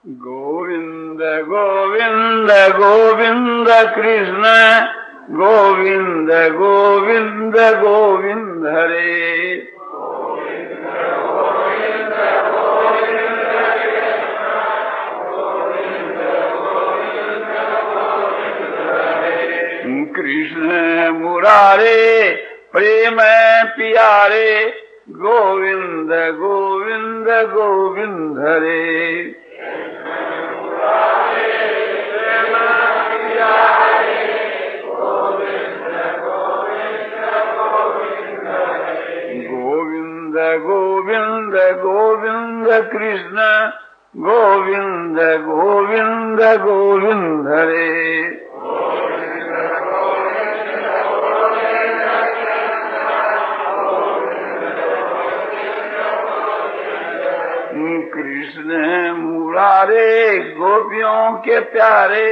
गोविंद गोविंद गोविंद कृष्ण गोविंद गोविंद गोविंद हरे। कृष्ण मुरारे प्रेम प्यारे गोविंद गोविंद गोविंद हरे। गोविंद गोविंद गोविंद कृष्ण गोविंद गोविंद गोविंद हरे। कृष्ण मुरारे गोपियों के प्यारे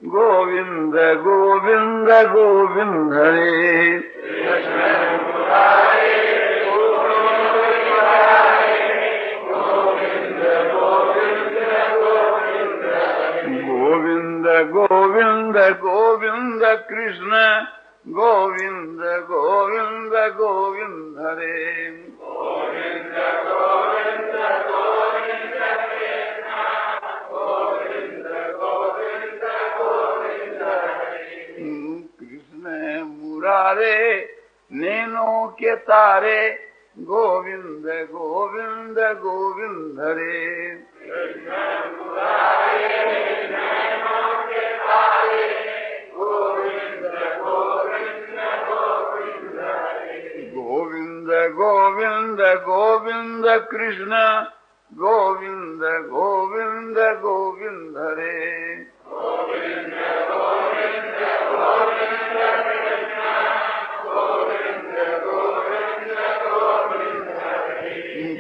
गोविंद गोविंद गोविंद हरे। गोविंद गोविंद गोविंद कृष्ण गोविंद गोविंद गोविंद हरे। मुरारे नैनों के तारे गोविंद गोविंद गोविंद हरे। गोविंद गोविंद गोविंद कृष्ण गोविंद गोविंद गोविंद हरे।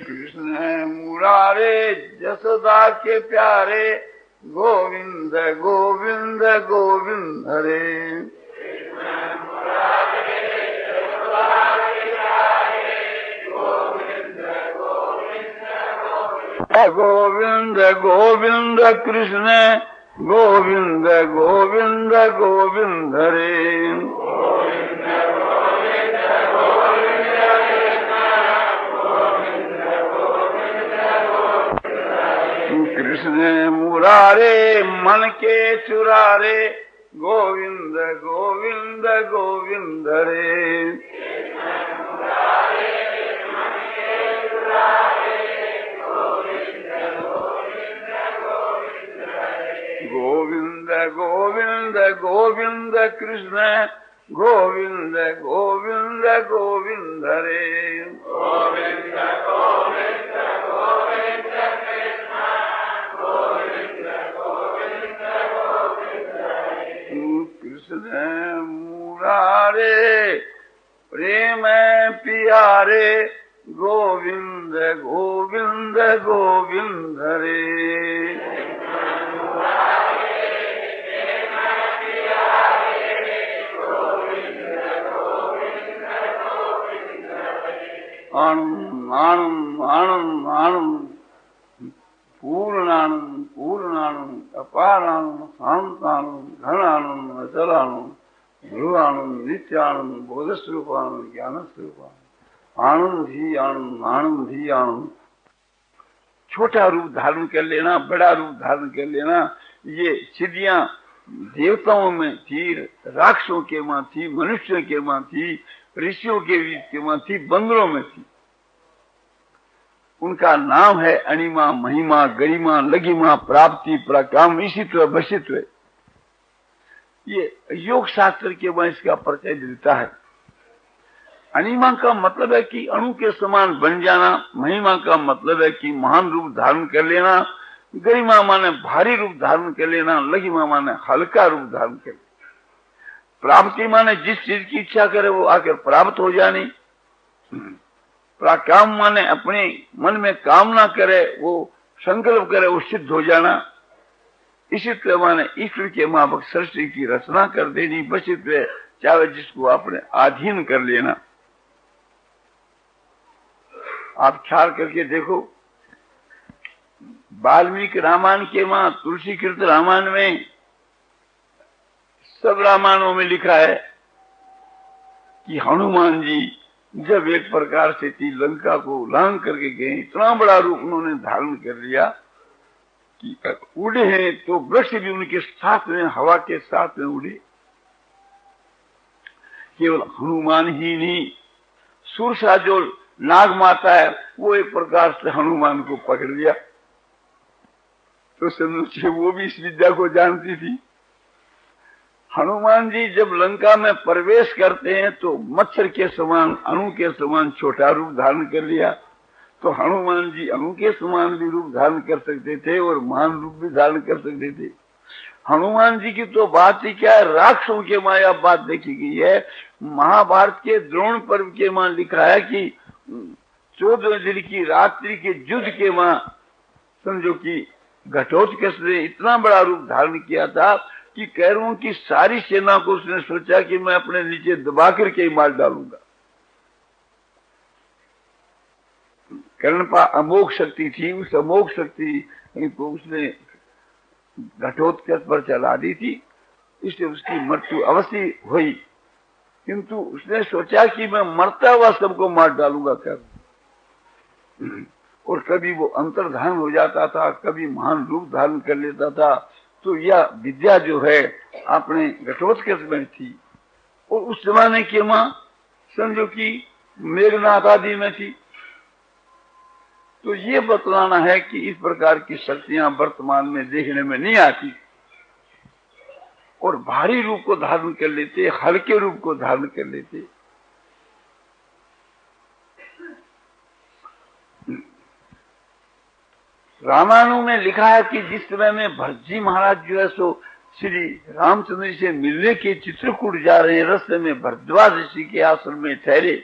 कृष्ण मुरारे जसोदा के प्यारे गोविंद गोविंद गोविंद हरे। गोविंद गोविंद कृष्ण गोविंद गोविंद गोविंद हरे। कृष्ण मुरारे मन के चुरारे गोविंद गोविंद गोविंद हरे। गोविंद गोविंद गोविंद कृष्ण गोविंद गोविंद गोविंद हरे। गोविंद गोविंद गोविंद कृष्ण गोविंद गोविंद गोविंद हरे। कृष्ण मुरारे प्रेम प्यारे गोविंद गोविंद गोविंद हरे। आनंद आनंद आनंद आनंद पूर्णानंद पूर्णानंद अपार आनंद शांत आनंद घन आनंद अचल आनंद ध्रुव आनंद नित्य आनंद बोध स्वरूप आनंद ज्ञान स्वरूप आनंद ही आनंद आनंद ही आनंद। छोटा रूप धारण कर लेना, बड़ा रूप धारण कर लेना, ये सिद्धियां देवताओं में थी, राक्षसों के मां थी, मनुष्यों के मां थी, ऋषियों के बीच के मां थी, बंदरों में थी। उनका नाम है अणिमा महिमा गरिमा लगिमा प्राप्ति पराक्रम ईशित्व वशित्व। ये योग शास्त्र के वह इसका परिचय देता है। अणिमा का मतलब है कि अणु के समान बन जाना, महिमा का मतलब है कि महान रूप धारण कर लेना, गरिमा माने भारी रूप धारण कर लेना, लगिमा माने हल्का रूप धारण कर लेना, प्राप्ति माने जिस चीज की इच्छा करे वो आकर प्राप्त हो जानी, पराक्रम माने अपने मन में कामना करे वो संकल्प करे वो सिद्ध हो जाना, ईशित्व माने ईश्वर के माफक सृष्टि की रचना कर देनी, वशित्व चाहे जिसको अपने अधीन कर लेना। आप ख्याल करके देखो, वाल्मीकि रामायण के वहां तुलसी कृत रामायण में, सब रामायणों में लिखा है कि हनुमान जी जब एक प्रकार से थी लंका को उल्लंघन करके गए, इतना बड़ा रूप उन्होंने धारण कर लिया कि उड़े हैं तो वृक्ष भी उनके साथ में, हवा के साथ में उड़े। केवल हनुमान ही नहीं, सुरसा जो नाग माता है वो एक प्रकार से हनुमान को पकड़ लिया। तो समझिए वो भी इस विद्या को जानती थी। हनुमान जी जब लंका में प्रवेश करते हैं तो मच्छर के समान, अणु के समान छोटा रूप धारण कर लिया। तो हनुमान जी अणु के समान भी रूप धारण कर सकते थे और महान रूप भी धारण कर सकते थे। हनुमान जी की तो बात ही क्या है, राक्षसों के माया बात देखी गई है। महाभारत के द्रोण पर्व के मां लिखा है कि 14 दिन की रात्रि के युद्ध के मां समझो कि घटोत्कच ने इतना बड़ा रूप धारण किया था कि कैरवों की सारी सेना को उसने सोचा कि मैं अपने नीचे दबा करके ही मार डालूंगा। कर्णपा अमोघ शक्ति थी, उस अमोघ शक्ति को उसने घटोत्कच पर चला दी थी, इसलिए उसकी मृत्यु अवश्य हुई। किंतु उसने सोचा कि मैं मरता हुआ सबको मार डालूंगा कर, और कभी वो अंतर्धान हो जाता था, कभी महान रूप धारण कर लेता था। तो यह विद्या जो है अपने घटोत्कच में थी, और उस जमाने की मां समझो कि मेघनाथ आदि में थी। तो ये बतलाना है कि इस प्रकार की शक्तियां वर्तमान में देखने में नहीं आती, और भारी रूप को धारण कर लेते, हल्के रूप को धारण कर लेते। रामायणों में लिखा है कि जिस समय में भरतजी महाराज जो है सो श्री रामचंद्र जी से मिलने के चित्रकूट जा रहे हैं, रास्ते में भरद्वाज ऋषि के आश्रम में ठहरे।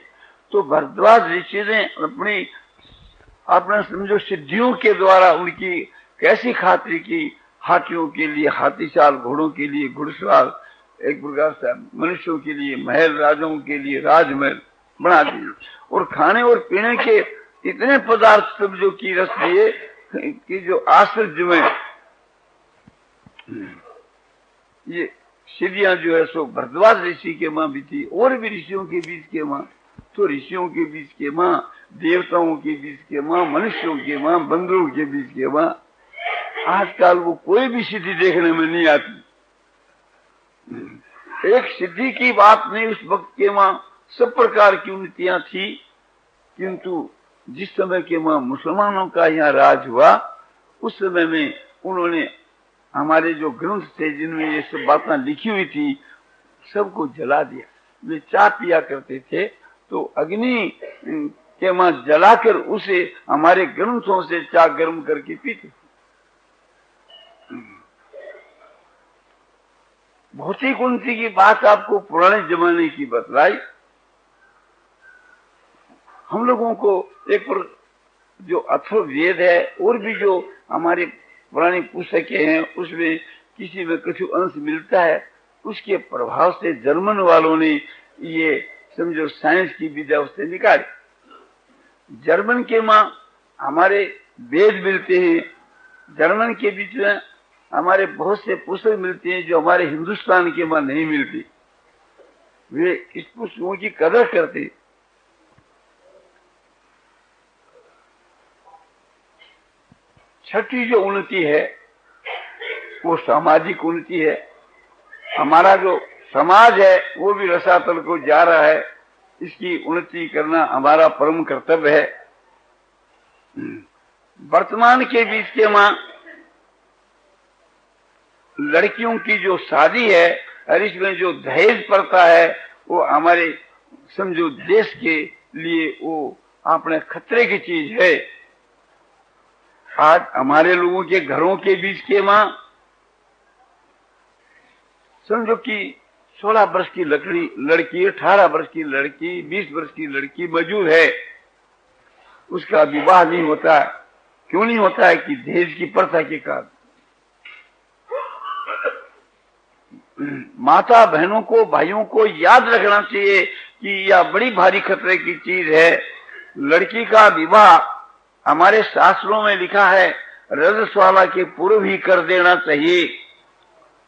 तो भरद्वाज ऋषि ने अपने समझो सिद्धियों के द्वारा उनकी कैसी खातिर की, हाथियों के लिए हाथीशाल, घोड़ों के लिए घुड़सवार, एक प्रकार से मनुष्यों के लिए महल, राजाओं के लिए राजमहल बना दिए, और खाने और पीने के इतने पदार्थ समझो की रस दिए कि जो आश्चर्य में ये सिद्धियां जो है सो भरद्वाज ऋषि के मां भी थी, और भी ऋषियों के बीच के मां, तो ऋषियों के बीच के मां, देवताओं के बीच के मां, मनुष्यों के मां, बंदरों के बीच के मां। आजकल वो कोई भी सिद्धि देखने में नहीं आती। एक सिद्धि की बात नहीं, उस वक्त के मां सब प्रकार की उन्नतियां थी। किंतु जिस समय के मां मुसलमानों का यहाँ राज हुआ, उस समय में उन्होंने हमारे जो ग्रंथ थे जिनमें ये सब बातें लिखी हुई थी सबको जला दिया। वे चाय पिया करते थे तो अग्नि के मां जलाकर उसे हमारे ग्रंथों से चाय गर्म करके पीते। भौतिक उन्नति की बात आपको पुराने जमाने की बतलाई। हम लोगों को एक जो अथर्ववेद है और भी जो हमारे पुरानी पुस्तकें हैं उसमें किसी में कुछ अंश मिलता है, उसके प्रभाव से जर्मन वालों ने ये समझो साइंस की विद्या उससे निकाली। जर्मन के मां हमारे वेद मिलते हैं, जर्मन के बीच में हमारे बहुत से पुस्तक मिलते हैं जो हमारे हिंदुस्तान के मां नहीं मिलती। वे इस पुस्तकों की कदर करते। छठी जो उन्नति है वो सामाजिक उन्नति है। हमारा जो समाज है वो भी रसातल को जा रहा है, इसकी उन्नति करना हमारा परम कर्तव्य है। वर्तमान के बीच के मां लड़कियों की जो शादी है और इसमें जो दहेज पड़ता है वो हमारे समझो देश के लिए वो अपने खतरे की चीज है। आज हमारे लोगों के घरों के बीच के मां समझो कि 16 वर्ष की लड़की, 18 वर्ष की लड़की, 20 वर्ष की लड़की मौजूद है, उसका विवाह नहीं होता है। क्यों नहीं होता है? कि दहेज की प्रथा के कारण। माता बहनों को, भाइयों को याद रखना चाहिए कि यह बड़ी भारी खतरे की चीज है। लड़की का विवाह हमारे शास्त्रों में लिखा है, रजस वाला के पूर्व ही कर देना चाहिए।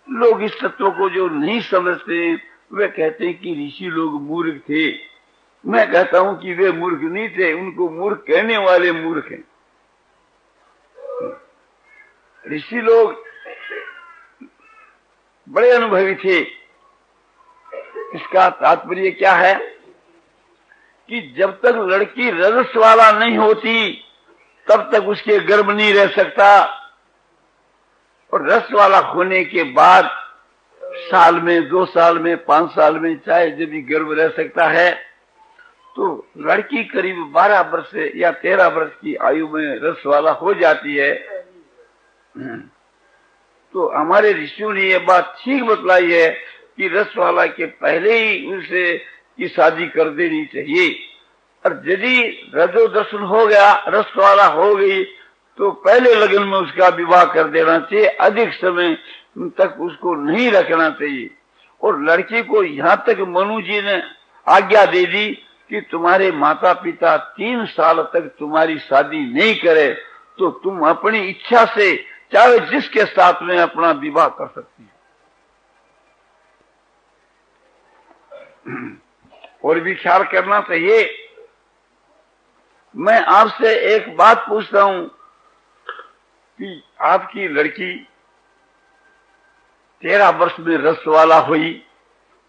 लोग इस तत्व को जो नहीं समझते वे कहते हैं कि ऋषि लोग मूर्ख थे। मैं कहता हूं कि वे मूर्ख नहीं थे, उनको मूर्ख कहने वाले मूर्ख हैं। ऋषि लोग बड़े अनुभवी थे। इसका तात्पर्य क्या है कि जब तक लड़की रजस वाला नहीं होती तब तक उसके गर्भ नहीं रह सकता, और रस वाला होने के बाद साल में, 2 साल में, 5 साल में चाहे जब भी गर्भ रह सकता है। तो लड़की करीब 12 वर्ष या 13 वर्ष की आयु में रस वाला हो जाती है। तो हमारे ऋषियों ने ये बात ठीक बतलाई है कि रस वाला के पहले ही उसे की शादी कर देनी चाहिए। और यदि रजो दर्शन हो गया, रस वाला हो गई, तो पहले लगन में उसका विवाह कर देना चाहिए। अधिक समय तक उसको नहीं रखना चाहिए। और लड़की को यहाँ तक मनु जी ने आज्ञा दे दी कि तुम्हारे माता पिता 3 साल तक तुम्हारी शादी नहीं करे तो तुम अपनी इच्छा से चाहे जिसके साथ में अपना विवाह कर सकती हो। और भी ख्याल करना चाहिए। मैं आपसे एक बात पूछता हूं कि आपकी लड़की 13 वर्ष में रस वाला हुई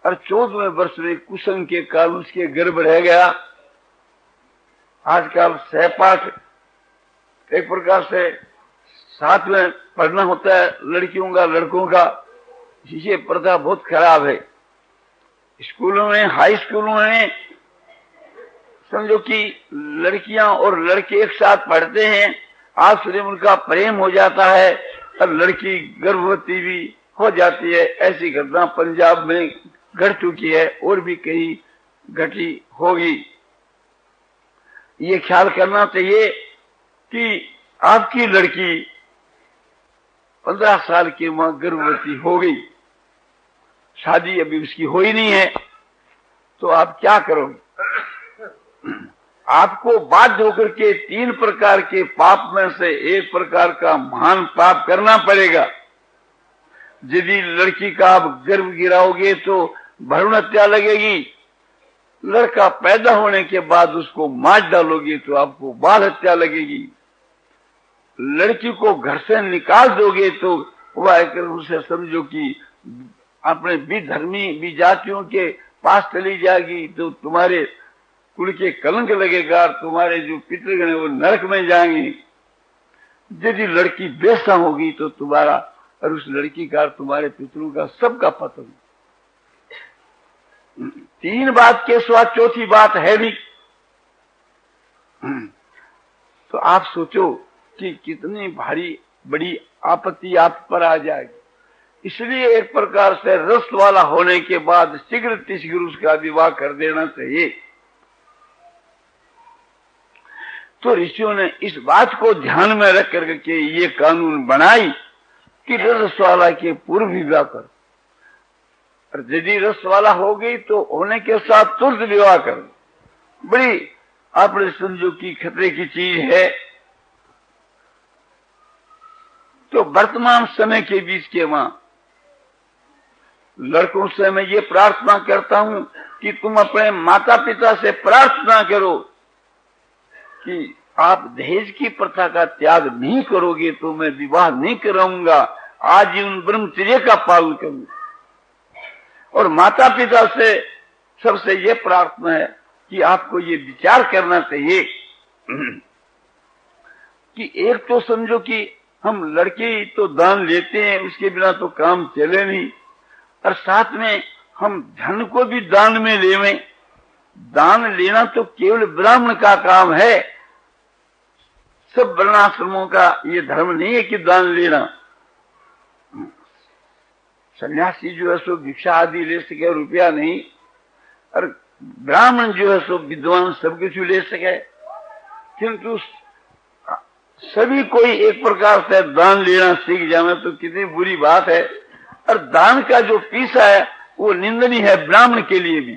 और 14वें वर्ष में कुसंग के कारण उसके गर्भ रह गया। आजकल सहपाठ एक प्रकार से साथ में पढ़ना होता है लड़कियों का लड़कों का, ये प्रथा बहुत खराब है। स्कूलों में, हाई स्कूलों में समझो कि लड़कियां और लड़के एक साथ पढ़ते हैं, आपस में उनका प्रेम हो जाता है और लड़की गर्भवती भी हो जाती है। ऐसी घटना पंजाब में घट चुकी है और भी कहीं घटी होगी। ये ख्याल करना चाहिए कि आपकी लड़की 15 साल की मां गर्भवती हो गई, शादी अभी उसकी हो ही नहीं है, तो आप क्या करोगे? आपको बाध्य होकर के 3 प्रकार के पाप में से एक प्रकार का महान पाप करना पड़ेगा। यदि लड़की का आप गर्भ गिराओगे तो भ्रूण हत्या लगेगी, लड़का पैदा होने के बाद उसको मार डालोगे तो आपको बाल हत्या लगेगी, लड़की को घर से निकाल दोगे तो वह उसे समझो कि अपने विधर्मी विजातियों के पास चली जाएगी, तो तुम्हारे कुल के कलंक लगेगा, तुम्हारे जो पितृगण है वो नरक में जाएंगे। यदि लड़की बेसा होगी तो तुम्हारा और उस लड़की का तुम्हारे पितरों का सबका पतन। 3 बात के सिवा चौथी बात है भी। तो आप सोचो कि कितनी भारी बड़ी आपत्ति आप पर आ जाएगी। इसलिए एक प्रकार से रस वाला होने के बाद शीघ्र तिशीघ्र उसका विवाह कर देना चाहिए। तो ऋषियों ने इस बात को ध्यान में रख करके ये कानून बनाई कि रस वाला के पूर्व विवाह कर, और यदि रस वाला हो गई तो होने के साथ तुरंत विवाह कर। बड़ी आपने समझो कि खतरे की चीज है। तो वर्तमान समय के बीच के वहां लड़कों से मैं ये प्रार्थना करता हूं कि तुम अपने माता पिता से प्रार्थना करो कि आप दहेज की प्रथा का त्याग नहीं करोगे तो मैं विवाह नहीं कराऊंगा, आजीवन ब्रह्मचर्य का पालन करूंगा। और माता पिता से सबसे ये प्रार्थना है कि आपको ये विचार करना चाहिए कि एक तो समझो कि हम लड़की तो दान लेते हैं, उसके बिना तो काम चले नहीं, और साथ में हम धन को भी दान में लेवें। दान लेना तो केवल ब्राह्मण का काम है, सब वर्णाश्रमों का ये धर्म नहीं है कि दान लेना। सन्यासी जो है सो भिक्षा आदि ले सके, रुपया नहीं, और ब्राह्मण जो है सो विद्वान सब कुछ ले सके। किंतु सभी कोई एक प्रकार से दान लेना सीख जाए तो कितनी बुरी बात है। और दान का जो पीसा है वो निंदनीय है ब्राह्मण के लिए भी।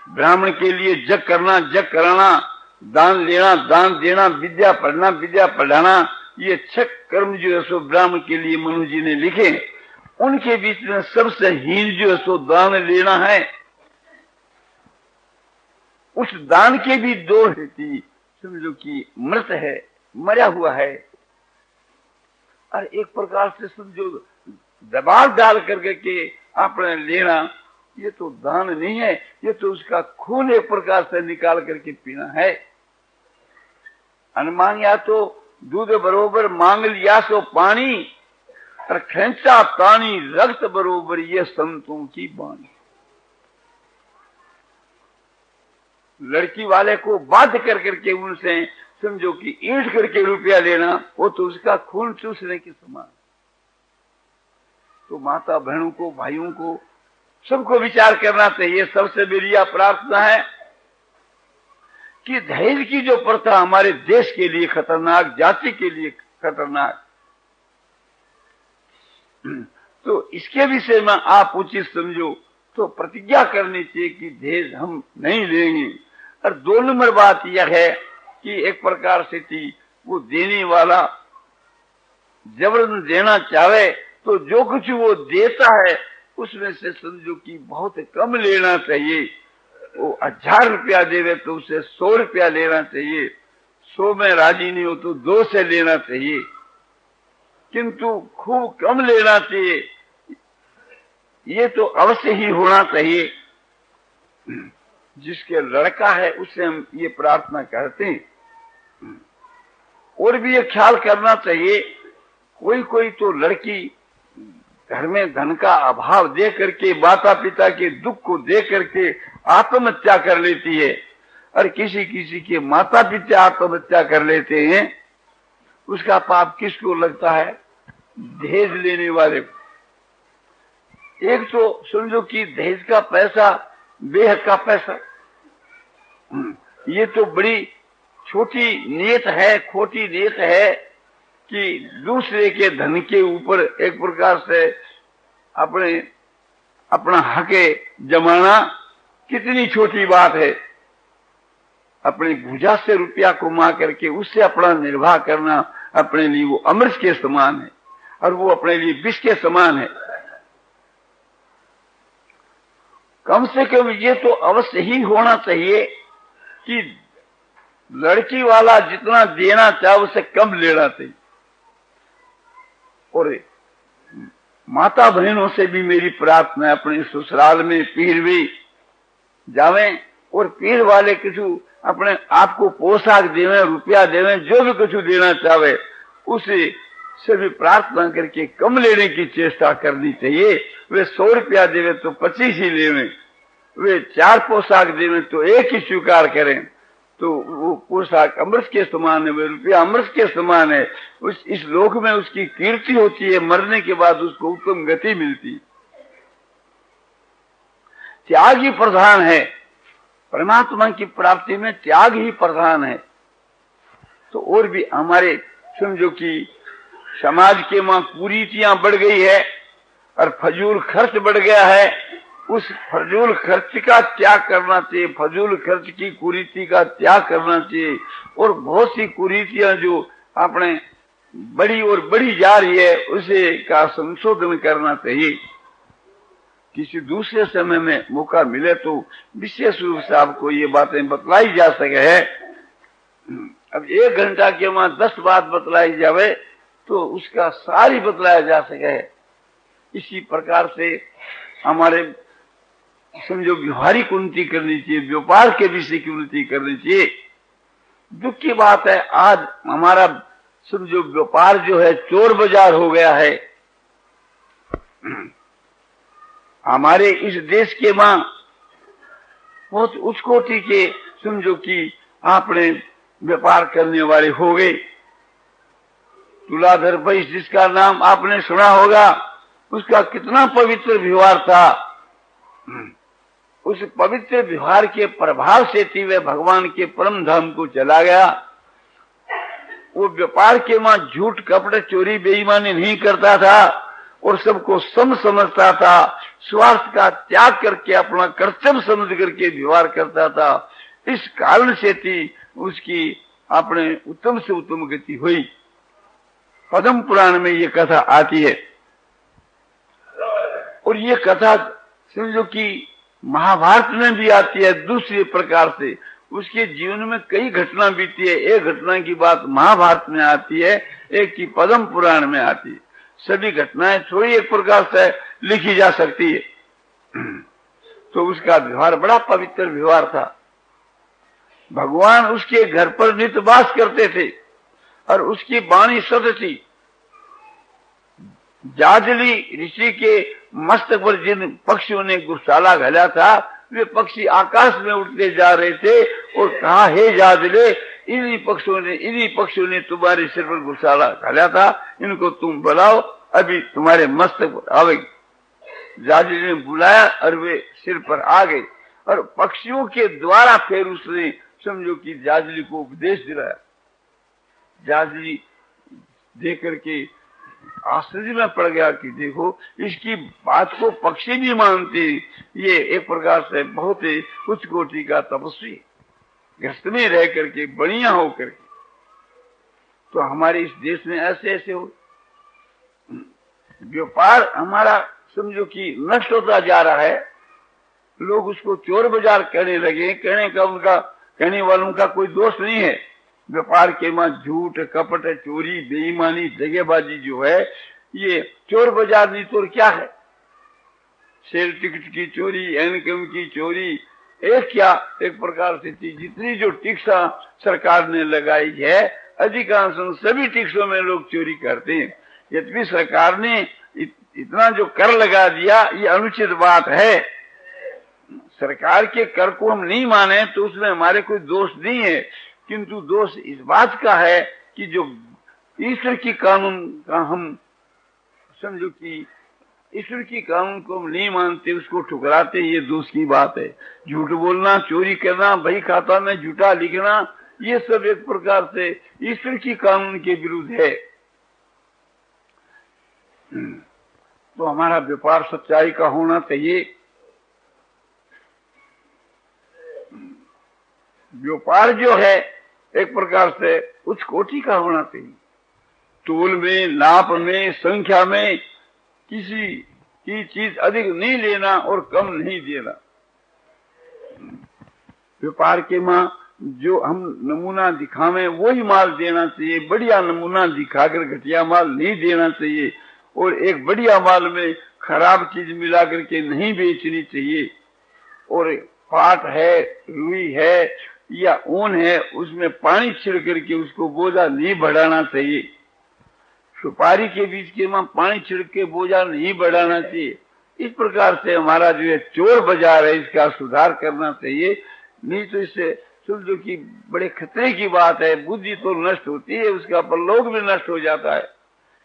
ब्राह्मण के लिए जग करना, जग कराना, दान लेना, दान देना, विद्या पढ़ना, विद्या पढ़ाना, ये 6 कर्म जो है सो ब्राह्मण के लिए मनु जी ने लिखे, उनके बीच में सबसे हीन जो है सो दान लेना है। उस दान के भी 2 रीति, समझो कि मृत है, मरा हुआ है, और एक प्रकार से समझो दबाव डाल करके के आपने लेना, ये तो दान नहीं है, ये तो उसका खून एक प्रकार से निकाल करके पीना है। अनुमान या तो दूध बरोबर मांग लिया सो पानी, और खेचा तानी रक्त बरोबर ये संतों की बानी। लड़की वाले को बाध्य कर करके उनसे समझो कि ईंट करके रुपया लेना, वो तो उसका खून चूसने के समान। तो माता बहनों को, भाइयों को, सबको विचार करना चाहिए। सबसे मेरी यह प्रार्थना है कि दहेज की जो प्रथा हमारे देश के लिए खतरनाक, जाति के लिए खतरनाक, तो इसके विषय में आप उचित समझो तो प्रतिज्ञा करनी चाहिए कि दहेज हम नहीं लेंगे। और 2 नंबर बात यह है कि एक प्रकार से थी वो देने वाला जबरन देना चाहे तो जो कुछ वो देता है उसमें से समझो कि बहुत कम लेना चाहिए। वो 1000 रुपया देवे तो उसे 100 रुपया लेना चाहिए, 100 में राजी नहीं हो तो 2 से लेना चाहिए, किंतु खूब कम लेना चाहिए। ये तो अवश्य ही होना चाहिए। जिसके लड़का है उससे हम ये प्रार्थना करते हैं। और भी ये ख्याल करना चाहिए, कोई कोई तो लड़की घर में धन का अभाव दे करके, माता पिता के दुख को दे करके आत्महत्या कर लेती है, और किसी किसी के माता पिता आत्महत्या कर लेते हैं। उसका पाप किसको लगता है? दहेज लेने वाले को। एक तो समझो कि दहेज का पैसा बेहद का पैसा, ये तो बड़ी छोटी नीयत है, खोटी नीयत है कि दूसरे के धन के ऊपर एक प्रकार से अपना हक जमाना कितनी छोटी बात है। अपनी भुजा से रुपया कमा करके उससे अपना निर्वाह करना अपने लिए वो अमृत के समान है, और वो अपने लिए विष के समान है। कम से कम ये तो अवश्य ही होना चाहिए कि लड़की वाला जितना देना चाहे उसे कम लेना चाहिए। और माता बहनों से भी मेरी प्रार्थना है, अपने ससुराल में पीर भी जावे और पीर वाले कुछ अपने आप को पोशाक देवे, रुपया देवे, जो भी कुछ देना चाहे उसे से भी प्रार्थना करके कम लेने की चेष्टा करनी चाहिए। वे 100 रुपया देवे तो 25 ही लेवे, वे 4 पोशाक देवे तो 1 ही स्वीकार करें, तो वो पोशाक अमृत के समान है, वे रुपया अमृत के समान है। इस लोक में उसकी कीर्ति होती है, मरने के बाद उसको उत्तम गति मिलती। त्याग ही प्रधान है, परमात्मा की प्राप्ति में त्याग ही प्रधान है। तो और भी हमारे समझो कि समाज के वहां कुरीतियां बढ़ गई है और फजूल खर्च बढ़ गया है। उस फजूल खर्च का त्याग करना चाहिए, फजूल खर्च की कुरीति का त्याग करना चाहिए। और बहुत सी कुरीतियां जो आपने बड़ी और बड़ी जा रही है उसे का संशोधन करना चाहिए। किसी दूसरे समय में मौका मिले तो विशेष रूप से आपको ये बातें बतलाई जा सके है। अब 1 घंटा के वहां 10 बात बतलाई जावे तो उसका सारी बतलाया जा सके है। इसी प्रकार से हमारे समझो व्यवहारिक उन्नति करनी चाहिए, व्यापार के विषय की उन्नति करनी चाहिए। दुख की बात है, आज हमारा समझो व्यापार जो है चोर बाजार हो गया है। हमारे इस देश के मां बहुत उच्च कोटि के समझो कि आपने व्यापार करने वाले हो गए। तुलाधर भाई जिसका नाम आपने सुना होगा, उसका कितना पवित्र व्यवहार था। उस पवित्र व्यवहार के प्रभाव से वह भगवान के परम धाम को चला गया। वो व्यापार के वहां झूठ कपट चोरी बेईमानी नहीं करता था और सबको सम समझता था, स्वार्थ का त्याग करके अपना कर्तव्य समझ करके व्यवहार करता था। इस कारण से थी उसकी अपने उत्तम से उत्तम गति हुई। पद्म पुराण में ये कथा आती है। और ये कथा समझो कि महाभारत में भी आती है दूसरे प्रकार से। उसके जीवन में कई घटना बीती है। एक घटना की बात महाभारत में आती है, एक की पद्म पुराण में आती है। सभी घटनाएं थोड़ी एक प्रकार से लिखी जा सकती है। तो उसका व्यवहार बड़ा पवित्र व्यवहार था। भगवान उसके घर पर नित्य वास करते थे और उसकी वाणी सत्य थी। जाजली ऋषि के मस्तक पर जिन पक्षियों ने गुस्साला घाला था, वे पक्षी आकाश में उड़ते जा रहे थे और कहा, हे जाजले, इन्हीं पक्षियों ने तुम्हारे सिर पर गुस्साला घाला था, इनको तुम बुलाओ, अभी तुम्हारे मस्तक पर आवेगी। जाजली ने बुलाया और वे सिर पर आ गए और पक्षियों के द्वारा फिर उसने समझो कि जाजली को उपदेश दिलाया। जाजली देख करके आश्चर्य में पड़ गया कि देखो, इसकी बात को पक्षी नहीं मानते। ये एक प्रकार से बहुत ही उच्च कोटि का तपस्वी, ग्रस्त में रह करके बढ़िया हो करके। तो हमारे इस देश में ऐसे ऐसे हो, व्यापार हमारा समझो कि नष्ट होता जा रहा है। लोग उसको चोर बाजार कहने लगे। कहने वालों का कोई दोष नहीं है। व्यापार के मां झूठ, कपट, चोरी, बेईमानी, दगेबाजी जो है, ये चोर बाजार नहीं तो क्या है। सेल टिकट की चोरी, इनकम की चोरी, एक प्रकार से थी। जितनी जो टैक्स सरकार ने लगाई है, अधिकांश सभी टैक्सों में लोग चोरी करते हैं। यद्यपि सरकार ने इतना जो कर लगा दिया, ये अनुचित बात है। सरकार के कर को हम नहीं माने तो उसमें हमारे कोई दोष नहीं है, किंतु दोष इस बात का है कि जो ईश्वर की कानून का हम समझो कि ईश्वर की कानून को हम नहीं मानते, उसको ठुकराते, ये दोष की बात है। झूठ बोलना, चोरी करना, बही खाता में झूठा लिखना, ये सब एक प्रकार से ईश्वर की कानून के विरुद्ध है। तो हमारा व्यापार सच्चाई का होना चाहिए। व्यापार जो है एक प्रकार से उच्च कोटि का होना चाहिए। तोल में, नाप में, संख्या में किसी की चीज अधिक नहीं लेना और कम नहीं देना। व्यापार के मां जो हम नमूना दिखावे वही माल देना चाहिए। बढ़िया नमूना दिखाकर घटिया माल नहीं देना चाहिए और एक बढ़िया माल में खराब चीज मिला करके नहीं बेचनी चाहिए। और पाट है, रुई है या ऊन है, उसमें पानी छिड़क करके उसको बोझा नहीं बढ़ाना चाहिए। सुपारी के बीच के में पानी छिड़क के बोझा नहीं बढ़ाना चाहिए। इस प्रकार से हमारा जो है चोर बाजार है, इसका सुधार करना चाहिए। नहीं तो इससे समझो कि बड़े खतरे की बात है। बुद्धि तो नष्ट होती है, उसका परलोक भी नष्ट हो जाता है।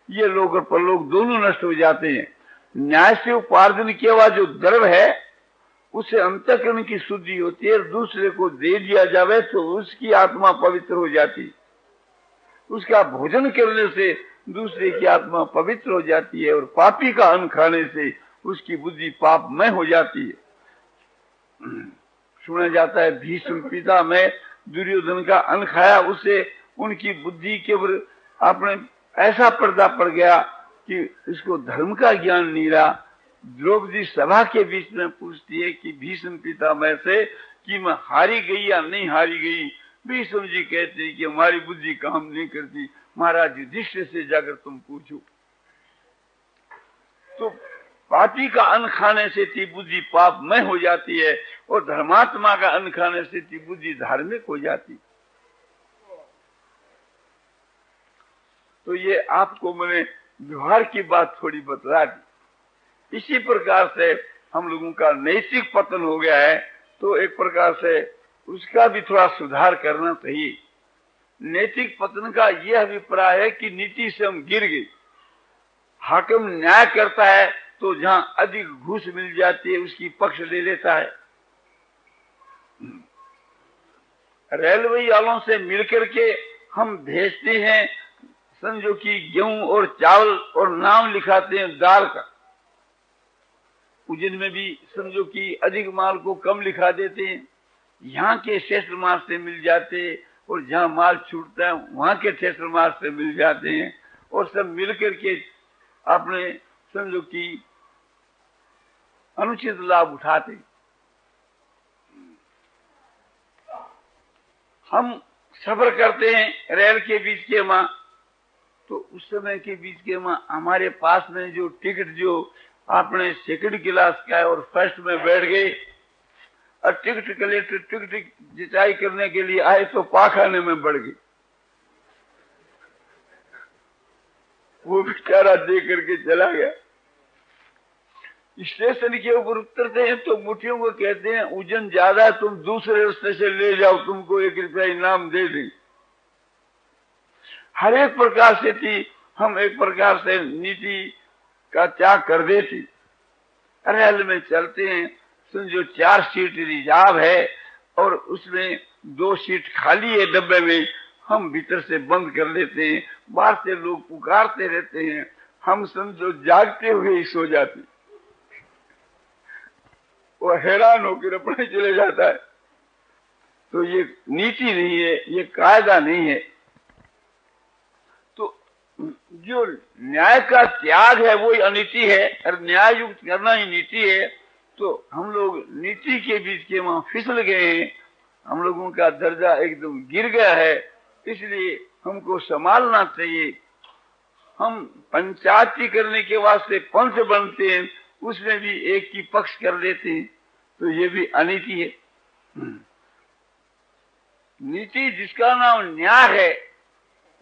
ये लोग और परलोक दोनों नष्ट हो जाते हैं। न्याय से उपार्जन किया हुआ जो द्रव्य है, उससे अंतःकरण की शुद्धि होती है। दूसरे को दे दिया जावे तो उसकी आत्मा पवित्र हो जाती। उसका भोजन करने से दूसरे की आत्मा पवित्र हो जाती है और पापी का अन्न खाने से उसकी बुद्धि पापमय हो जाती है। सुना जाता है भीष्म पिता में दुर्योधन का अन्न खाया, उससे उनकी बुद्धि के ऊपर आपने ऐसा पर्दा पड़ गया कि इसको धर्म का ज्ञान नहीं रहा। द्रौपदी सभा के बीच में पूछती है कि भीष्म पितामह से कि मैं हारी गई या नहीं हारी गई। भीष्म जी कहते हैं कि हमारी बुद्धि काम नहीं करती, महाराज युधिष्ठिर से जाकर तुम पूछो। तो पापी का अन्न खाने से ती बुद्धि पापमय हो जाती है और धर्मात्मा का अन्न खाने से ती बुद्धि धार्मिक हो जाती। तो ये आपको मैंने व्यवहार की बात थोड़ी बतला दी। इसी प्रकार से हम लोगों का नैतिक पतन हो गया है, तो एक प्रकार से उसका भी थोड़ा सुधार करना चाहिए। नैतिक पतन का यह अभिप्राय है कि नीति से हम गिर गए। हाकिम न्याय करता है तो जहां अधिक घूस मिल जाती है उसकी पक्ष ले लेता है। रेलवे वालों से मिलकर के हम भेजते हैं समझो कि गेहूं और चावल और नाम लिखाते हैं दाल का। उज्जैन में भी समझो कि अधिक माल को कम लिखा देते हैं। यहाँ के क्षेत्र मार्ग से मिल जाते हैं और जहाँ माल छूटता है वहां के क्षेत्र मार्ग से मिल जाते हैं और सब मिलकर के अपने समझो कि अनुचित लाभ उठाते। हम सफर करते हैं रेल के बीच के मां, तो उस समय के बीच के मां हमारे पास में जो टिकट जो आपने सेकंड क्लास का है और फर्स्ट में बैठ गए और टिकट कलेक्टर टिकट जिताई करने के लिए आए तो पाखाने में बढ़ गए। वो बेचारा दे करके चला गया। स्टेशन के ऊपर उतरते हैं तो मुठियों को कहते हैं वजन ज्यादा है, तुम दूसरे रास्ते से ले जाओ, तुमको 1 रुपया इनाम दे दें। हर एक प्रकार से थी, हम एक प्रकार से नीति का त्याग कर देते। रेल में चलते हैं, जो 4 सीट रिजर्व है और उसमें 2 सीट खाली है डब्बे में, हम भीतर से बंद कर लेते हैं। बाहर से लोग पुकारते रहते हैं, हम समझो जागते हुए ही सो जाते। वो हैरान होकर अपने चले जाता है। तो ये नीति नहीं है, ये कायदा नहीं है। तो जो न्याय का त्याग है वो अनीति है और न्याय युक्त करना ही नीति है। तो हम लोग नीति के बीच के वहां फिसल गए हैं, हम लोगों का दर्जा एकदम गिर गया है, इसलिए हमको संभालना चाहिए। हम पंचायती करने के वास्ते पंच बनते हैं, उसमें भी एक की पक्ष कर लेते हैं, तो ये भी अनीति है। नीति जिसका नाम न्याय है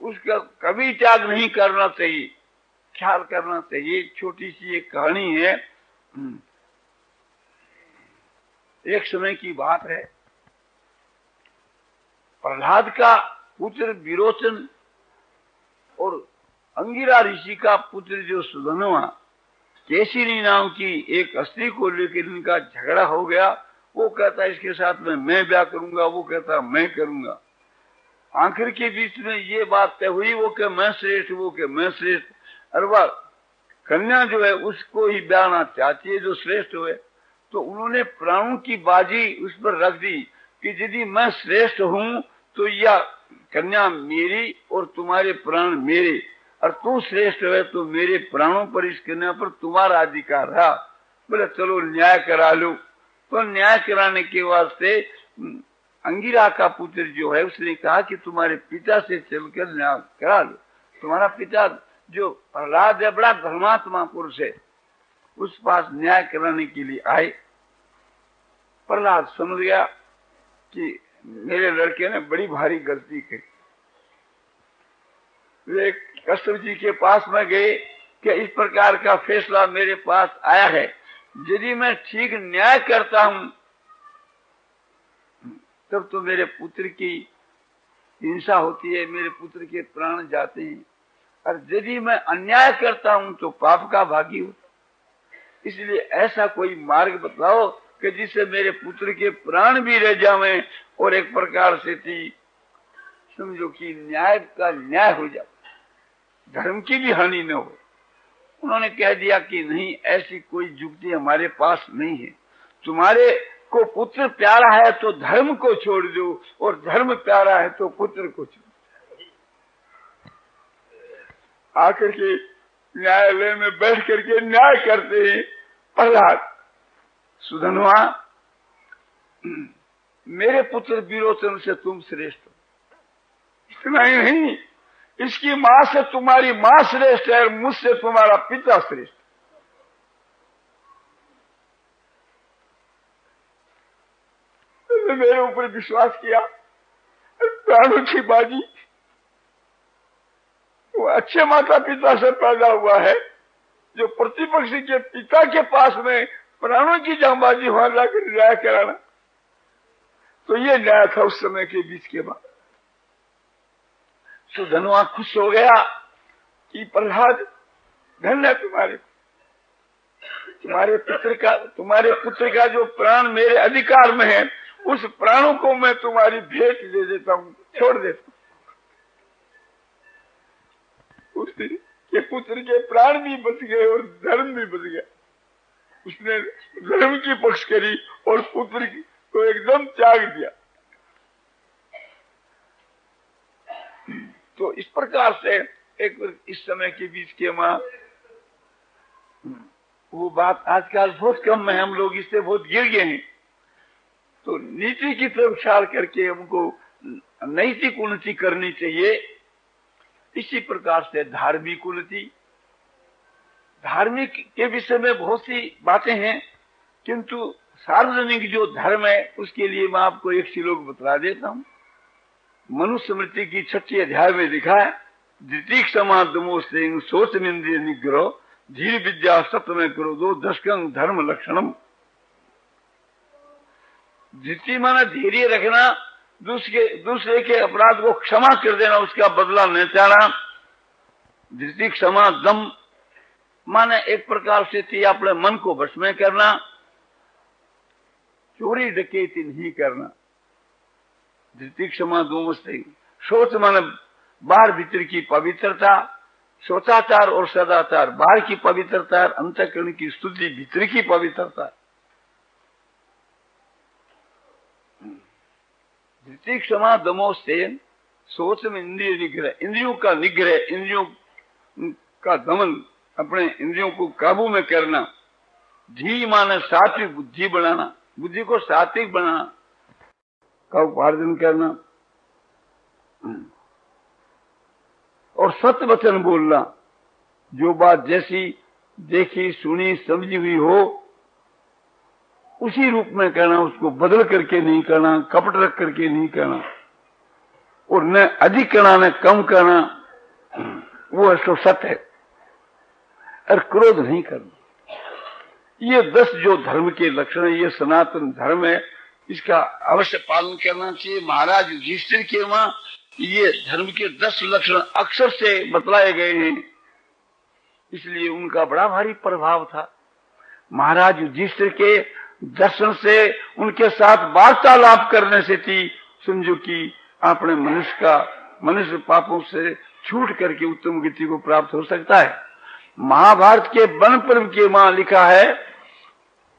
उसका कभी त्याग नहीं करना चाहिए, ख्याल करना चाहिए। छोटी सी एक कहानी है। एक समय की बात है, प्रहलाद का पुत्र विरोचन और अंगिरा ऋषि का पुत्र जो सुधनवा, केशिनी नाम की एक स्त्री को लेकर इनका झगड़ा हो गया। वो कहता इसके साथ में मैं ब्याह करूंगा, वो कहता मैं करूंगा। आखिर के बीच में ये बात तय हुई, वो के मैं श्रेष्ठ, वो के मैं श्रेष्ठ। और वह कन्या जो है उसको ही ब्याहना चाहती है जो श्रेष्ठ हुए। तो उन्होंने प्राणों की बाजी उस पर रख दी कि यदि मैं श्रेष्ठ हूं तो यह कन्या मेरी और तुम्हारे प्राण मेरे, और तू श्रेष्ठ है तो मेरे प्राणों पर इस कन्या पर तुम्हारा अधिकार रहा। बोले चलो न्याय करा लो। तो न्याय कराने के वास्ते अंगिरा का पुत्र जो है उसने कहा कि तुम्हारे पिता से चलकर न्याय करा लो। तुम्हारा पिता जो प्रहलाद है बड़ा धर्मात्मा पुरुष है, उस पास न्याय कराने के लिए आए। प्रहलाद समझ गया कि मेरे लड़के ने बड़ी भारी गलती की। वे कश्यप जी के पास में गए कि इस प्रकार का फैसला मेरे पास आया है, यदि मैं ठीक न्याय करता हूं तब तो मेरे पुत्र की हिंसा होती है, मेरे पुत्र के प्राण जाते हैं, और यदि मैं अन्याय करता हूं तो पाप का भागी हूं। इसलिए ऐसा कोई मार्ग बताओ कि जिससे मेरे पुत्र के प्राण भी रह जाएं और एक प्रकार से थी समझो कि न्याय का न्याय हो जाए, धर्म की भी हानि न हो। उन्होंने कह दिया कि नहीं, ऐसी कोई युक्ति हमारे पास नहीं है। तुम्हारे को पुत्र प्यारा है तो धर्म को छोड़ दो, और धर्म प्यारा है तो पुत्र को छोड़। आकर के न्यायालय में बैठ करके न्याय करते हैं। प्रहलाद, सुधनवा, मेरे पुत्र विरोचन से तुम श्रेष्ठ हो। इतना ही नहीं, इसकी मां से तुम्हारी मां श्रेष्ठ है और मुझसे तुम्हारा पिता श्रेष्ठ। मेरे ऊपर विश्वास किया, प्राणों की बाजी। वो अच्छे माता पिता से पैदा हुआ है, जो प्रतिपक्षी के पिता के पास में प्राणों की जांबाजी वहां जाकर न्याय कराना। तो ये न्याय था उस समय के बीच के बाद। सुधनवा खुश हो गया कि प्रहलाद धन्य तुम्हारे पुत्र का जो प्राण मेरे अधिकार में है, उस प्राणों को मैं तुम्हारी भेंट दे देता हूं, छोड़ देता हूं। उसके पुत्र के प्राण भी बच गए और धर्म भी बच गया। उसने धर्म की पक्ष करी और पुत्र को एकदम त्याग दिया। तो इस प्रकार से एक इस समय के बीच के माँ वो बात आजकल बहुत कम है, हम लोग इससे बहुत गिर गए हैं। तो नीति की तरफ ख्याल करके हमको नैतिक उन्नति करनी चाहिए। इसी प्रकार से धार्मिक उन्नति, धार्मिक के विषय में बहुत सी बातें हैं, किंतु सार्वजनिक जो धर्म है उसके लिए मैं आपको एक श्लोक बता देता हूँ। मनुस्मृति की 6 अध्याय में लिखा है, धृति क्षमा दमो सिंह सोच इंद्रिय निग्रह धीर विद्या सत्य में क्रोधो दशकं धर्म लक्षणम। धृति माना धैर्य रखना, दूसरे के अपराध को क्षमा कर देना, उसका बदला न चाहना। धृति क्षमा दम माने एक प्रकार से थी अपने मन को वश में करना, चोरी डकैती नहीं करना। धृति क्षमा दो से शौच माने बाहर भीतर की पवित्रता, शौचाचार और सदाचार बाहर की पवित्रता, अंतःकरण की शुद्धि भीतर की पवित्रता। धृति क्षमा दमो सेन सोच में इंद्रिय निग्रह, इंद्रियों का निग्रह, इंद्रियों का दमन, अपने इंद्रियों को काबू में करना। धी माने सात्विक बुद्धि बनाना, बुद्धि को सात्विक बनाना का उपार्जन करना, और सत्य वचन बोलना। जो बात जैसी देखी सुनी समझी हुई हो उसी रूप में कहना, उसको बदल करके नहीं करना, कपट रख करके नहीं करना, और न अधिक करना न कम करना, वो तो सत्य है। और क्रोध नहीं करना। ये 10 जो धर्म के लक्षण है, ये सनातन धर्म है, इसका अवश्य पालन करना चाहिए। महाराज युधिष्ठिर के वहां ये धर्म के 10 लक्षण अक्षर से बतलाए गए हैं, इसलिए उनका बड़ा भारी प्रभाव था। महाराज युधिष्ठिर के दर्शन से, उनके साथ वार्तालाप करने से थी समझो कि आपने मनुष्य पापों से छूट करके उत्तम गति को प्राप्त हो सकता है। महाभारत के वन पर्व के वहां लिखा है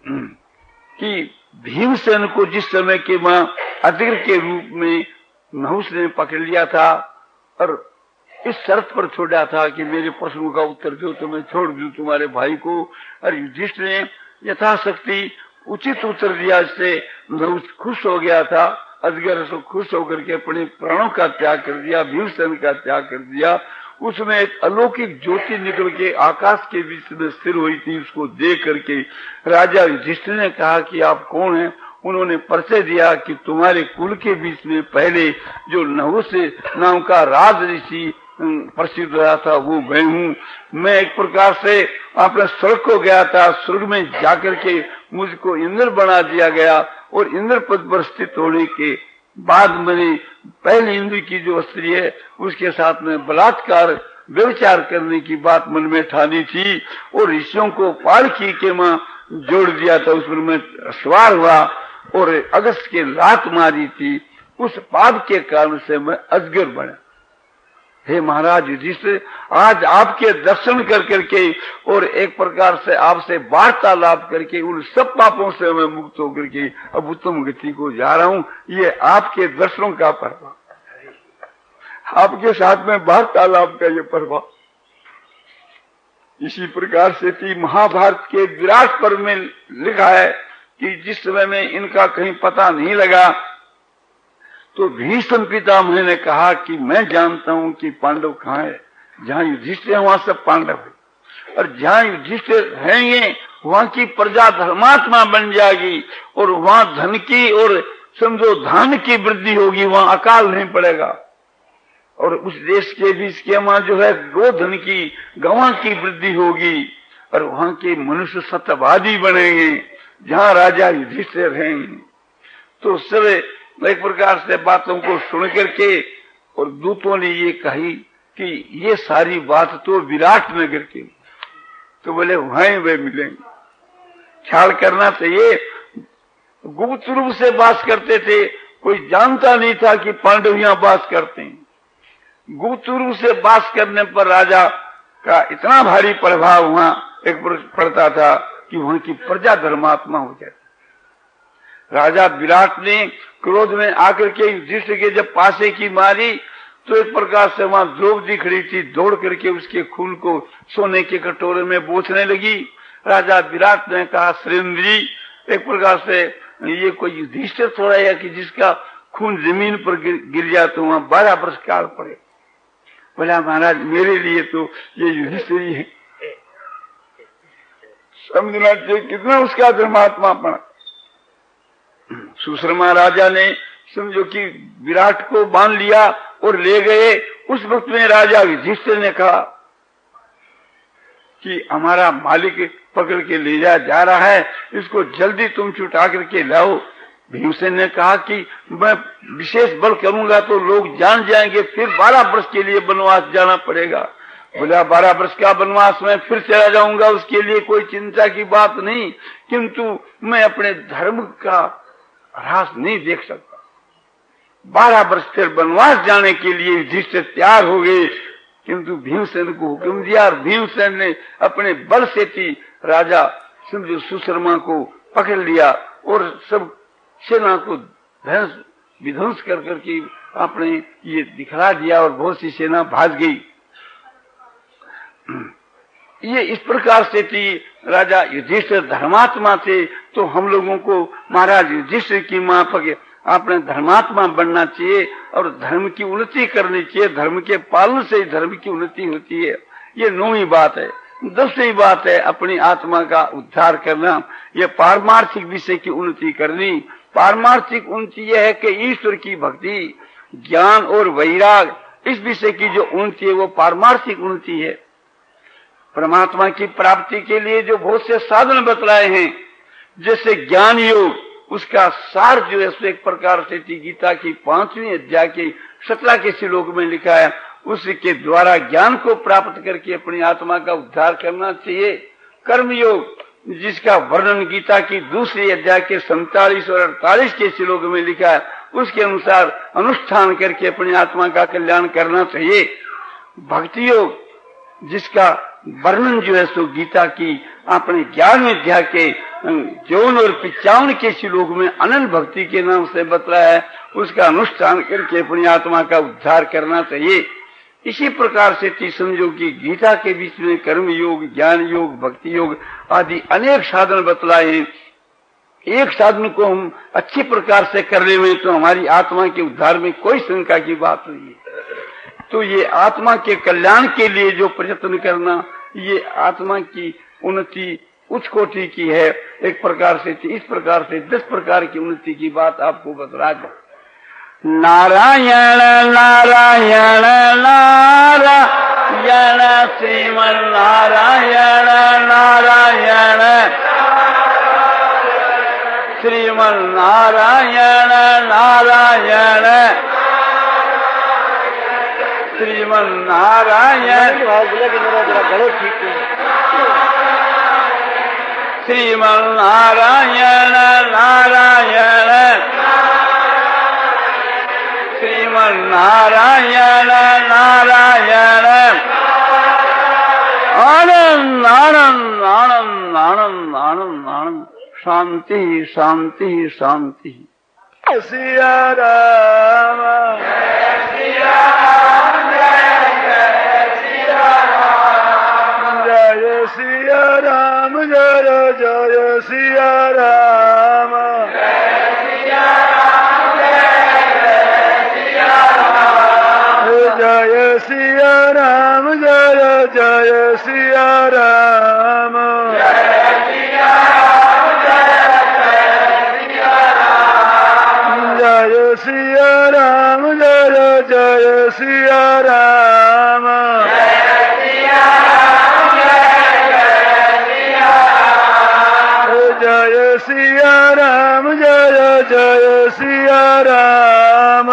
कि भीमसेन को जिस समय के वहां अतिग्र के रूप में नहुस ने पकड़ लिया था और इस शर्त पर छोड़ा था कि मेरे प्रश्नों का उत्तर दो तो मैं छोड़ दूं तुम्हारे भाई को, और युधिष्ठिर ने यथाशक्ति उचित उत्तर दिया। इससे नहुस खुश हो गया था, अजगर से खुश होकर के अपने प्राणों का त्याग कर दिया, भीमसेन का त्याग कर दिया। उसमें एक अलौकिक ज्योति निकल के आकाश के बीच में स्थिर हुई थी, उसको देख करके राजा युधिष्ठिर ने कहा कि आप कौन हैं? उन्होंने परिचय दिया कि तुम्हारे कुल के बीच में पहले जो नहुस नाम का राज ऋषि प्रसिद्ध रहा था वो मैं हूँ। मैं एक प्रकार से अपने स्वर्ग को गया था, स्वर्ग में जाकर के मुझको इंद्र बना दिया गया, और इंद्र पद पर स्थित होने के बाद मैंने पहले इंद्र की जो स्त्री है उसके साथ में बलात्कार व्यभिचार करने की बात मन में ठानी थी, और ऋषियों को पालकी के मां जोड़ दिया था, उस पर मैं सवार हुआ और अगस्त के लात मारी थी। उस पाप के कारण से मैं अजगर बना। हे महाराज युधिष्ठिर, आज आपके दर्शन कर करके और एक प्रकार से आपसे वार्तालाप करके उन सब पापों से मैं मुक्त होकर के अब उत्तम गति को जा रहा हूँ। ये आपके दर्शनों का प्रभाव, आपके साथ में वार्तालाप का ये प्रभाव। इसी प्रकार से थी महाभारत के विराट पर्व में लिखा है कि जिस समय में इनका कहीं पता नहीं लगा तो भीष्म पितामह ने कहा कि मैं जानता हूं कि पांडव कहाँ है। जहां युधिष्ठिर है वहां सब पांडव है, और जहां युधिष्ठिर रहेंगे वहां की प्रजा धर्मात्मा बन जाएगी, और वहां धन की और समझो धान की वृद्धि होगी, वहां अकाल नहीं पड़ेगा। और उस देश के बीच के वहां जो है गोधन की गवां की वृद्धि होगी, और वहां के मनुष्य सत्यवादी बनेंगे जहां राजा युधिष्ठिर रहेंगे। तो सब एक प्रकार से बातों को सुन करके और दूतों ने ये कही कि ये सारी बात तो विराट नगर की, तो बोले वहीं वे मिलेंगे। ख्याल करना चाहिए, गुप्त रूप से बात करते थे, कोई जानता नहीं था कि पांडव यहाँ बात करते हैं। गुप्त रूप से बात करने पर राजा का इतना भारी प्रभाव वहां एक पड़ता था कि वहां की प्रजा धर्मात्मा हो जाती। राजा विराट ने क्रोध में आकर के युधिष्ठिर के जब पासे की मारी तो एक प्रकार से वहां द्रौपदी खड़ी थी, दौड़ करके उसके खून को सोने के कटोरे में बोसने लगी। राजा विराट ने कहा, श्रीन्द्र जी, एक प्रकार से ये कोई युधिष्ठिर थोड़ा है कि जिसका खून जमीन पर गिर जाए तो वहां 12 वर्ष काल पड़े। बोला, महाराज मेरे लिए तो ये युधिष्ठिर ही है। समझना चाहिए कितना उसका धर्मात्मापन। सुशर्मा राजा ने समझो कि विराट को बांध लिया और ले गए। उस वक्त में राजा युधिष्ठिर ने कहा कि हमारा मालिक पकड़ के ले जा रहा है, इसको जल्दी तुम छुटा करके लाओ। भीमसेन ने कहा कि मैं विशेष बल करूंगा तो लोग जान जाएंगे, फिर 12 वर्ष के लिए वनवास जाना पड़ेगा। बोला, 12 वर्ष का वनवास में फिर चला जाऊंगा, उसके लिए कोई चिंता की बात नहीं, किंतु मैं अपने धर्म का ह्रास नहीं देख सकता। 12 वर्ष फिर वनवास जाने के लिए युधिष्ठिर तैयार हो गए, किंतु भीमसेन को हुक्म दिया और भीमसेन ने अपने बल से थी राजा समझो सुशर्मा को पकड़ लिया और सब सेना को विध्वंस कर करके आपने ये दिखला दिया और बहुत सी सेना भाग गई। ये इस प्रकार से थी। राजा युधिष्ठिर धर्मात्मा थे, तो हम लोगों को महाराज युधिष्ठिर की माफक आपने धर्मात्मा बनना चाहिए और धर्म की उन्नति करनी चाहिए। धर्म के पालन से ही धर्म की उन्नति होती है। ये 9वीं बात है। 10वीं बात है अपनी आत्मा का उद्धार करना, ये पारमार्थिक विषय की उन्नति करनी। पारमार्थिक उन्नति यह है कि ईश्वर की भक्ति, ज्ञान और वैराग, इस विषय की जो उन्नति है वो पारमार्थिक उन्नति है। परमात्मा की प्राप्ति के लिए जो बहुत से साधन बतलाए हैं, जैसे ज्ञान योग, उसका सार जो है सो एक प्रकार से गीता की 5वीं अध्याय के 17 के श्लोक में लिखा है, उसके द्वारा ज्ञान को प्राप्त करके अपनी आत्मा का उद्धार करना चाहिए। कर्म योग, जिसका वर्णन गीता की 2री अध्याय के 47 और 48 के श्लोक में लिखा है, उसके अनुसार अनुष्ठान करके अपनी आत्मा का कल्याण करना चाहिए। भक्ति योग, जिसका वर्णन जो है सो गीता की अपने 11वें अध्याय के 54 और 55 के श्लोक में अनंत भक्ति के नाम से बतलाया है, उसका अनुष्ठान करके अपनी आत्मा का उद्धार करना चाहिए। इसी प्रकार से समझो कि गीता के बीच में कर्म योग, ज्ञान योग, भक्ति योग आदि अनेक साधन बतलाए हैं। एक साधन को हम अच्छी प्रकार से करने में तो हमारी आत्मा के उद्धार में कोई शंका की बात नहीं है। तो ये आत्मा के कल्याण के लिए जो प्रयत्न करना, ये आत्मा की उन्नति उच्च कोटि की है। एक प्रकार से इस प्रकार से 10 प्रकार की उन्नति की बात आपको बतला दो। नारायण नारायण नारायण श्रीमन नारायण नारायण श्रीमन नारायण नारायण श्रीमन नारायण श्रीमन नारायण नारायण श्रीमन नारायण नारायण आनंद आनंद आनंद आनंद आनंद आनंद शांति शांति शांति। सिया राम सिया राम जय सिया राम जय सिया राम जय जय सिया राम जय सिया राम जय सिया राम जय सिया राम जय जय सिया राम जय सिया जय सिया राम जय जय सिया राम जय सिया राम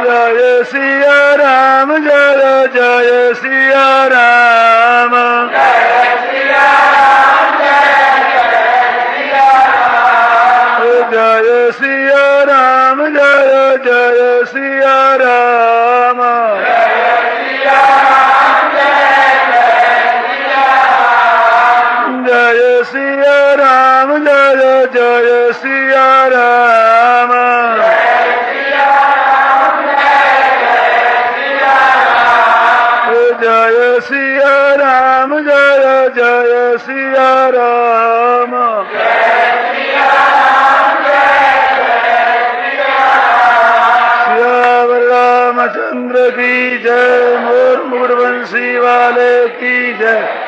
जय सिया राम जय जय सिया राम जय सिया राम जय जय सिया राम जय सिया राम जय जय सिया राम जय सिया राम जय जय सिया राम जय सिया राम जय जय सिया राम सियावर रामचंद्र की जय मोर मुकुट बंसी वाले की जय।